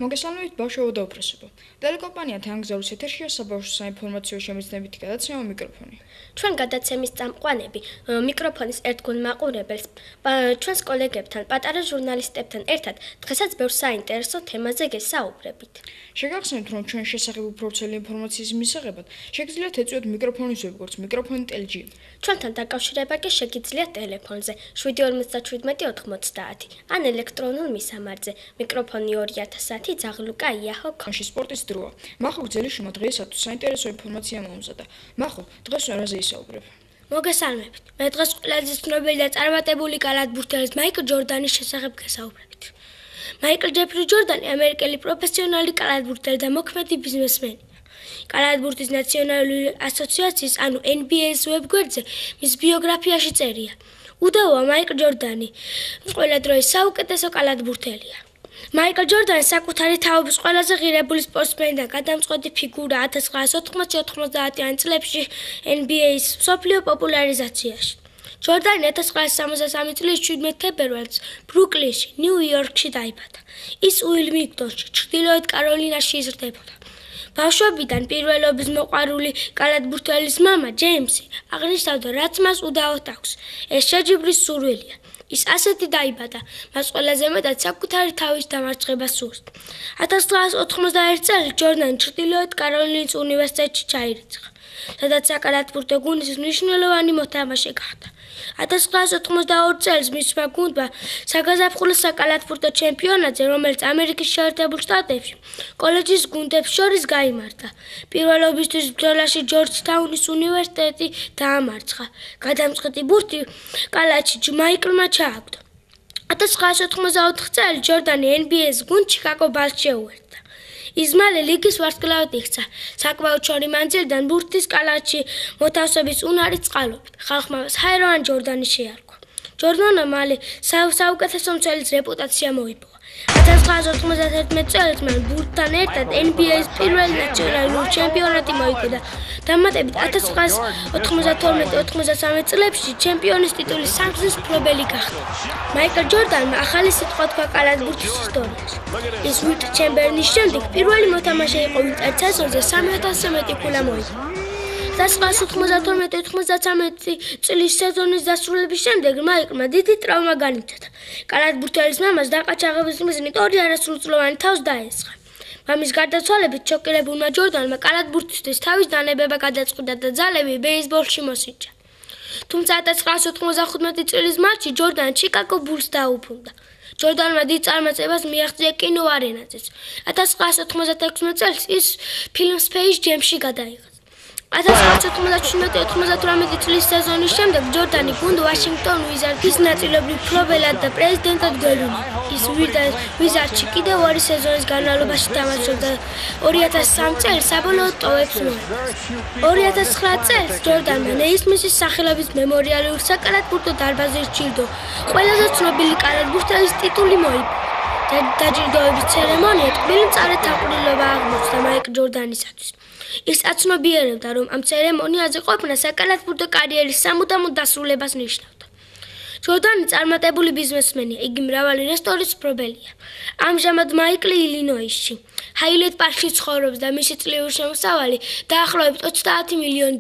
მოგესალმებით ბავშვებო და უფროსებო. ტელეკომპანია თანგზაურის ეთერშია საბავშვო საინფორმაციო შემეცნებითი გადაცემა მიკროფონი. ჩვენ გადაცემის წამყვანები მიკროფონის ერთგულ მაყურებელს, ჩვენს კოლეგებთან, პატარა ჟურნალისტებთან ერთად დღესაც ბევრ საინტერესო თემაზე გესაუბრებით. შეგახსენებთ, რომ ჩვენ შესახებ უფრო ვრცელი ინფორმაციის მისაღებად შეგიძლიათ ეწვიოთ მიკროფონის ვებგვერდს mikrofon.lg. ჩვენთან დაკავშირება კი შეგიძლიათ ტელეფონზე 757-90 ან ელექტრონულ მისამართზე მიკროფონი 2010 ზაღლუკა იაჰო კონში სპორტის დროა. მახო გძელი შუმა დღეისათვის საინტერესო ინფორმაცია მომზადა. მახო, დღეს რაზე ისაუბრებ? მოგესალმებით. მე დღეს ყველაზე ცნობილი და წარმატებული კალათბურთელის მაიკლ ჯორდანის შესახებ გესაუბრებით. მაიკლ ჯეფრი ჯორდანი ამერიკელი პროფესიონალი კალათბურთელი და მოქმედი ბიზნესმენია. კალათბურთის ნაციონალური ასოციაციის, ანუ NBA-ის ვებგვერდზე მის ბიოგრაფიაში წერია: უდავოა მაიკლ ჯორდანი ყველა დროის საუკეთესო კალათბურთელია. მაიკლ ჯორდანი საკუთარი თაობის ყველაზე ღირებული სპორტსმენი და გადამწყვეტი ფიგურა 1980-90 წლებში NBA-ის მსოფლიო პოპულარიზაციაში. ჯორდანი 1963 წლის 17 თებერვალს ბრუკლინში, ნიუ-იორკში დაიბადა. ის უილმინგტონში, ჩრდილოეთ კაროლინაში იზრდებოდა. ბავშვობიდან პირველობის მოყვარული კალათბურთელის მამა, ჯეიმსი, აღნიშნავდა, რაც მას უდაოდ აქვს. ეს შეჯიბრის სურვილია. ის ასეთი დაიბადა, მას ყველაზე მეტად საკუთარი თავის დამარცხება სურს. 1991 წელს ჯორდანი ჩრდილოეთ კაროლინის უნივერსიტეტში ჩაირიცხა, სადაც საკალათბურთო გუნდის მნიშვნელოვანი მოთამაშე გახდა. 1992 წელს მისმა გუნდმა საგაზაფხულო საკალათბურთო ჩემპიონატზე, რომელიც ამერიკის შეერთებულ შტატებში კოლეჯის გუნდებს შორის გაიმართა. პირველობისთვის ბრძოლაში ჯორჯთაუნის უნივერსიტეტი დაამარცხა. გადამწყვეტი ბურთი კალათში მაიკლმა ჩააგდო. 1994 წელს ჯორდანი NBA-ის გუნდ ჩიკაგო ბალს შეუერთდა. ის მალე ლიგის ვარსკვლავად იქცა, საკმაოდ შორი მანძილიდან ბურთის კალათში მოთავსების უნარის წყალობით. ხალხმა ჰაეროვან ჯორდანი შეარქვა. ჯორდანმა მალე საუკეთესო მცველის რეპუტაცია მოიპოვა. 1991 წელს მან ბურთთან ერთად NBA-ის პირველი ნაციონალური ჩემპიონატი მოიგო. დამატებით 1992-93 წლებში ჩემპიონის ტიტულის სამგზის მფლობელი გახდა. მაიკლ ჯორდანმა ახალი სიტყვა თქვა კალათბურთის ისტორიაში. ის ვილტ ჩემბერლენის შემდეგ პირველი მოთამაშე იყო, ვინც ერთ სეზონზე 3000-ზე მეტი ქულა მოიგო. 1992-93 წლის სეზონის დასრულების შემდეგ მაიკლმა დიდი ტრავმა განიცადა. კალათბურთელის მამას დაყაჩაღების მიზნით 2 არასრულწლოვანი თავს დაესხა. მამის გარდაცვალებით შოკირებულმა ჯორდანმა კალათბურთისთვის თავის დანებება გადაწყვიტა და ძალები ბეისბოლში მოსიჭა. თუმცა 1995 წლის მარტში ჯორდანი ჩიკაგო ბულს დაუბრუნდა. ჯორდანმა დიდ წარმატებას მიაღწია კინოარენაზეც. 1996 წელს ის ფილმ Space Jam-ში გადაიღო. 1997-98 წლის სეზონის შემდეგ ჯორდანი გუნდ ვაშინგტონ ვიზარდსის ნაწილობრივ მფლობელად და პრეზიდენტად გვევლინა. ის ვიზარდსში კიდევ 2 სეზონის განმავლობაში თამაშობდა. 2003 წელს საბოლოოდ ტოვებს მოიგოს. 2009 წელს ჯორდანმა ნეისმისის სახელობის მემორიალური საკალათბურთო დარბაზის ჯილდო, ყველაზე ცნობილი კალათბურთელის ტიტული მოიპოვა. დაჯილდოების ცერემონია ტკბილი მწარეთაყრილობა აღმოჩნდა მაიკლ ჯორდანისათვის. ის აცნობიერებდა, რომ ამ ცერემონიაზე ყოფნა საკალათბურთო კარიერის სამუდამო დასრულებას ნიშნავდა. ჯორდანი წარმატებული ბიზნესმენია, იგი მრავალი რესტორნის მფლობელია. ამჟამად მაიკლი ილინოისში, ჰაილეთ პარკში ცხოვრობს და მისი წლიური შემოსავალი დაახლოებით $30 მილიონი.